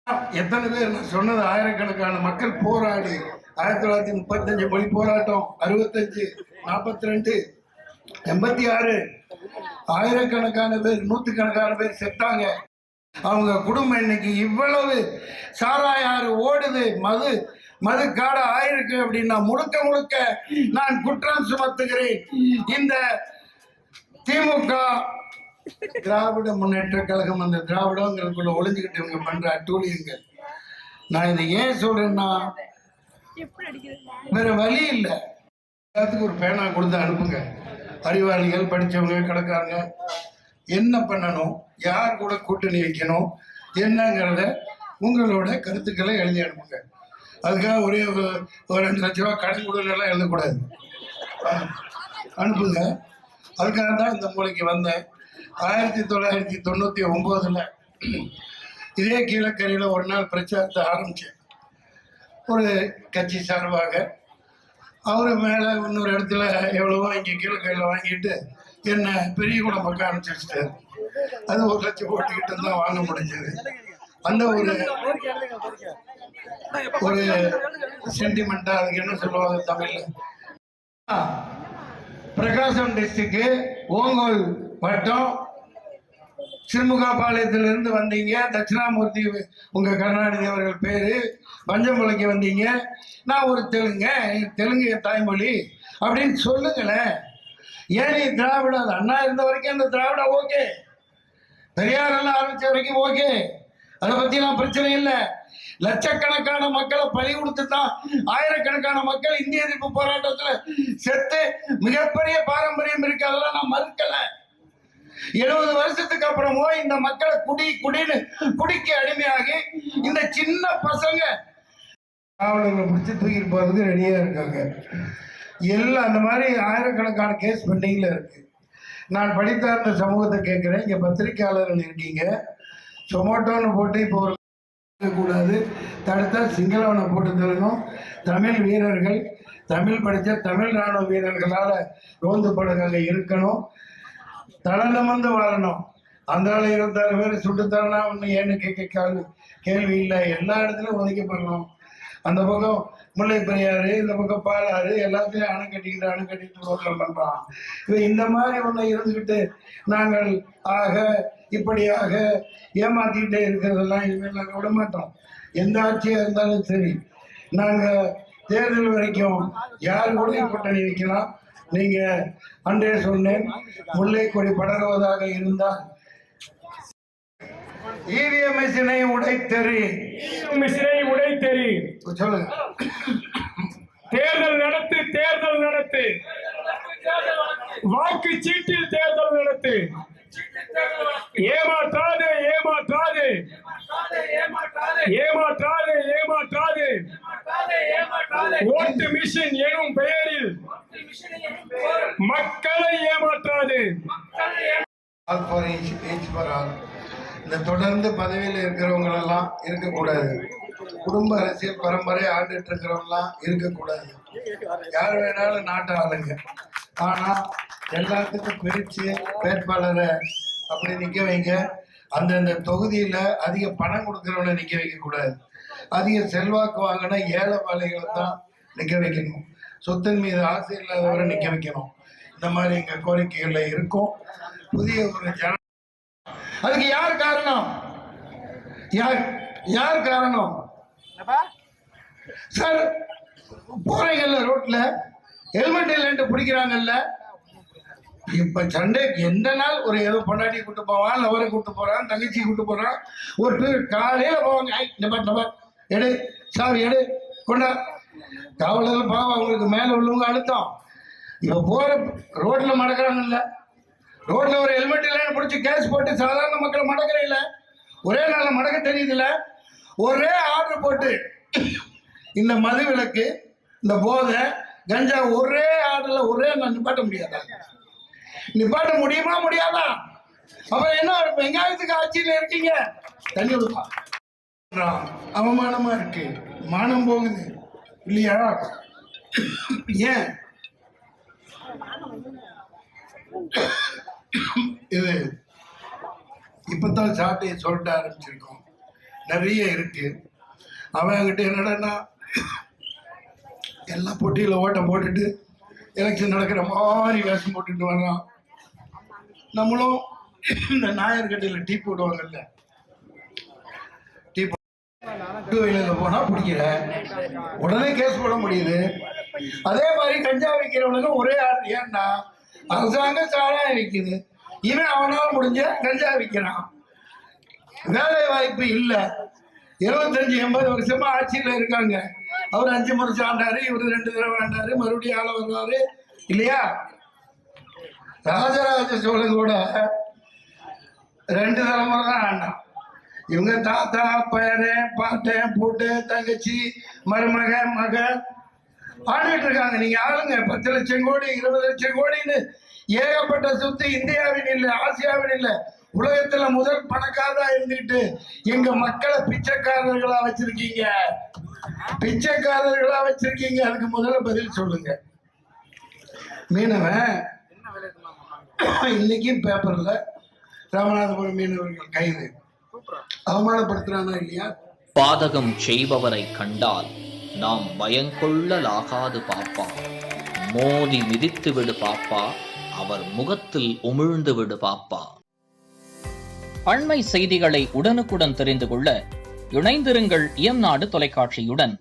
எத்தனை பேர் நான் சொன்னது ஆயிரக்கணக்கான மக்கள் போராடி 1935 மொழி போராட்டம் 65 42 86 ஆயிரக்கணக்கான பேர் நூற்றுக்கணக்கான பேர் செத்தாங்க. அவங்க குடும்பம் இன்னைக்கு இவ்வளவு சாராயாறு ஓடுது, மது காட ஆயிருக்கு அப்படின்னா முழுக்க முழுக்க நான் குற்றம் சுமத்துகிறேன். இந்த திமுக திராவிட முன்னேற்ற கழகம், அந்த திராவிடங்கிறதுக்குள்ள ஒளிஞ்சுக்கிட்டு இவங்க பண்ற அட்டூழியங்கள். நான் இதை ஏன் சொல்றேன்னா, வேற வழி இல்லை. எல்லாத்துக்கும் ஒரு பேனா கொடுத்து அனுப்புங்க. அறிவாளிகள், படித்தவங்க, கடைக்காரங்க என்ன பண்ணணும், யார் கூட கூட்டணி வைக்கணும் என்னங்கிறத உங்களோட கருத்துக்களை எழுதி அனுப்புங்க. அதுக்காக ஒரே ஒரு 2 லட்ச ரூபா கடன் கொடுக்கலாம் எழுதக்கூடாது, அனுப்புங்க. அதுக்காக தான் இந்த மூலைக்கு வந்தேன். 1999 இதே கீழக்கரையில் ஒரு நாள் பிரச்சாரத்தை ஆரம்பித்தேன். ஒரு கட்சி சார்பாக அவர் மேலே இன்னொரு இடத்துல எவ்வளவோ இங்கே கீழக்கரையில் வாங்கிட்டு என்ன பெரிய கூட பக்கம் அனுப்பிச்சு வச்சுட்டாரு. அது 1 லட்சம் போட்டுக்கிட்டு தான் வாங்க முடிஞ்சது. அந்த ஒரு சென்டிமெண்ட்டாக அதுக்கு என்ன சொல்லுவாங்க தமிழில், பிரகாசம் டிஸ்ட்ரிக்ட் ஓங்கோல் வட்டம் சிறுமுகாபாளையத்திலிருந்து வந்தீங்க. தட்சிணாமூர்த்தி உங்க கருணாநிதி அவர்கள் பேரு. பஞ்சம்பளைக்கு வந்தீங்க. நான் ஒரு தெலுங்கு என் தாய்மொழி அப்படின்னு சொல்லுங்களேன். ஏன் நீ திராவிட, அண்ணா இருந்த வரைக்கும் அந்த திராவிட ஓகே, பெரியார் எல்லாம் ஆரம்பிச்ச வரைக்கும் ஓகே, அதை பத்திலாம் பிரச்சனை இல்லை. லட்சக்கணக்கான மக்களை பலி கொடுத்து தான் ஆயிரக்கணக்கான மக்கள் இந்திய எதிர்ப்பு போராட்டத்துல செத்து மிகப்பெரிய பாரம்பரியம் இருக்கு. அதெல்லாம் நான் மறுக்கல. 70 வருஷத்துக்கு அப்புறமோ இந்த மக்களை குடின்னு குடிக்க அடிமையாகி இந்த சின்ன பசங்க காவலர்களை பிடிச்சி தூக்கிட்டு போறதுக்கு ரெடியா இருக்காங்க. எல்லாம் அந்த மாதிரி ஆயிரக்கணக்கான கேஸ் பெண்டிங்ல இருக்கு. நான் படித்தார்ந்த சமூகத்தை கேட்கிறேன். இங்க பத்திரிகையாளர்கள் இருக்கீங்க. சொமோட்டோன்னு போட்டு இப்போ ஒரு கூடாது, தடுத்தா சிங்களவனை போட்டு தரணும். தமிழ் வீரர்கள், தமிழ் படித்த தமிழ் ராணுவ வீரர்களால் ரோந்து படகுல இருக்கணும். தளர்ந்து வந்து வாழணும். அந்த 26 பேர் சுட்டுத்தரனா ஒன்று ஏன்னு கேட்க கேள்வி இல்லை. எல்லா இடத்துலையும் ஒதுக்கப்படணும். அந்த பக்கம் முல்லை பெரியாறு, இந்த பக்கம் பாலாறு, எல்லாத்தையும் அணை கட்டிக்கிட்டு ரோட்டில் பண்ணுறான். இந்த மாதிரி ஒன்று இருந்துக்கிட்டு நாங்கள் இப்படியாக ஏமாத்திக்கிட்டே இருக்கிறதெல்லாம் இனிமேல் நாங்கள் விட மாட்டோம். எந்த ஆட்சியாக இருந்தாலும் சரி, நாங்கள் தேர்தல் வரைக்கும் யார் கூட கூட்டணி வைக்கலாம். நீங்கள் அன்றே சொன்னேன், முல்லை கொடி படருவதாக இருந்தால் இவிஎம் மிஷினை உடைத்தெறி சொல்லுங்க. தேர்தல் நடத்து, வாக்கு சீட்டில் தேர்தல் நடத்து. ஏமாற்றாது ஓட்டு மிஷின் எனும் பெயரில் மக்களை ஏமாற்றாது. இந்த தொடர்ந்து பதவியில் இருக்கிறவங்களெல்லாம் இருக்கக்கூடாது. குடும்ப அரசியல் பரம்பரை ஆண்டுட்டு இருக்கிறவங்களாம் இருக்கக்கூடாது. யார் வேணாலும் நாட்டை ஆளுங்க. ஆனா எல்லாத்துக்கும் பிரிச்சு வேட்பாளரை அப்படி நிக்க வைங்க. அந்தந்த தொகுதியில அதிக பணம் கொடுக்கறவனை நிக்க வைக்க கூடாது. அதிக செல்வாக்கு வாங்கின ஏழை வாழைகளை தான் நிக்க வைக்கணும். சொத்தின் மீது ஆசை இல்லாதவரை நிக்க வைக்கணும். இந்த மாதிரி எங்க கோரிக்கைகள்ல இருக்கும். புதிய ஒரு அதுக்கு யார் காரணம்? யார் காரணம் சார்? போறீங்கல்ல ரோட்ல, ஹெல்மெட் இல்லைன்ட்டு பிடிக்கிறாங்கல்ல. இப்ப சண்டே எந்த நாள் ஒரு ஏதோ பொண்டாட்டி கூட்டு போவான், லவரை கூட்டு போறான், தங்கச்சி கூட்டு போறான். ஒரு பேர் காலையில போவாங்க, எடு சாவி எடு கொண்டா. காவலர்கள் பாவம், அவங்களுக்கு மேல உள்ளவங்க அழுத்தம். இப்ப போற ரோட்ல மடக்கிறாங்கல்ல, ரோட்ல ஒரு ஹெல்மெட் இல்லைன்னு பிடிச்சி கேஸ் போட்டு சாதாரண மக்களை மடக்கிற இல்ல, ஒரே நாள்ல மடக்க தெரியுதுல. ஒரே ஆர்டர் போட்டு இந்த மது விலக்கு, இந்த போதை, கஞ்சா ஒரே ஆர்டர்ல ஒரே நாள் நிப்பாட்ட முடியாதா? நிப்பாட்ட முடியுமா முடியாதா? அப்புறம் என்ன வெங்காயத்துக்கு ஆட்சியில் இருக்கீங்க? தண்ணி விடுப்பா. அவமானமா இருக்கு, மானம் போகுது இல்லையா? ஏன் இது இப்பதான் சாட்டையை சொல்லிட்டு ஆரம்பிச்சிருக்கோம். நிறைய இருக்கு. அவன்கிட்ட என்னடா எல்லா போட்டியில் ஓட்டம் போட்டுட்டு எலெக்ஷன் நடக்கிற மாதிரி வேஷம் போட்டுட்டு வர்றான். நம்மளும் இந்த நாயர்கட்டையில் டீ போடுவாங்கல்ல, டீ வயலில் போனால் பிடிக்கல, உடனே கேஸ் போட முடியுது. அதே மாதிரி கஞ்சா விற்கிறவனுக்கு ஒரே ஆள். ஏன்னா அரசாங்கம் சாராயம் விற்குது, இவன் அவனால் முடிஞ்ச கஞ்சா விற்கிறான். வேலை வாய்ப்பு இல்லை. 75-80 வருஷமா ஆட்சியில் இருக்காங்க. அவர் 5 முறை ஆண்டாரு, இவர் 2 தடவை ஆண்டாரு, மறுபடியும் ஆள வர்றாரு இல்லையா? ராஜராஜ சோழன் கூட 2 தலைமுறை தான் ஆண்டான். இவங்க தாத்தா, பேரன், பாட்டன், பூட்டு, தங்கச்சி, மருமக, மகன் ஆண்டுகிட்டு இருக்காங்க. நீங்க ஆளுங்க 10 லட்சம் கோடி 20 லட்சம் கோடின்னு ஏகப்பட்ட சொத்து இந்தியாவின் இல்லை, ஆசியாவின் இல்லை, உலகத்துல முதல் பணக்காரரா இருந்துட்டு எங்க மக்களை பிச்சைக்காரர்களா வச்சிருக்கீங்க, பிச்சைக்காரர்களா வச்சிருக்கீங்க. அதுக்கு முதல்ல பதில் சொல்லுங்க. மீனவன் இன்னைக்கு பேப்பர்ல ராமநாதபுரம் மீனவர்கள் கைது, அவமானப்படுத்துறானா இல்லையா? பாதகம் செய்பவரை கண்டால் நாம் பயங்கொள்ளலாகாது பாப்பா, மோதி மிதித்து விடு பாப்பா, அவர் முகத்தில் உமிழ்ந்து விடு பாப்பா. அண்மை செய்திகளை உடனுக்குடன் தெரிந்து கொள்ள இணைந்திருங்கள் இயம்நாடு தொலைக்காட்சியுடன்.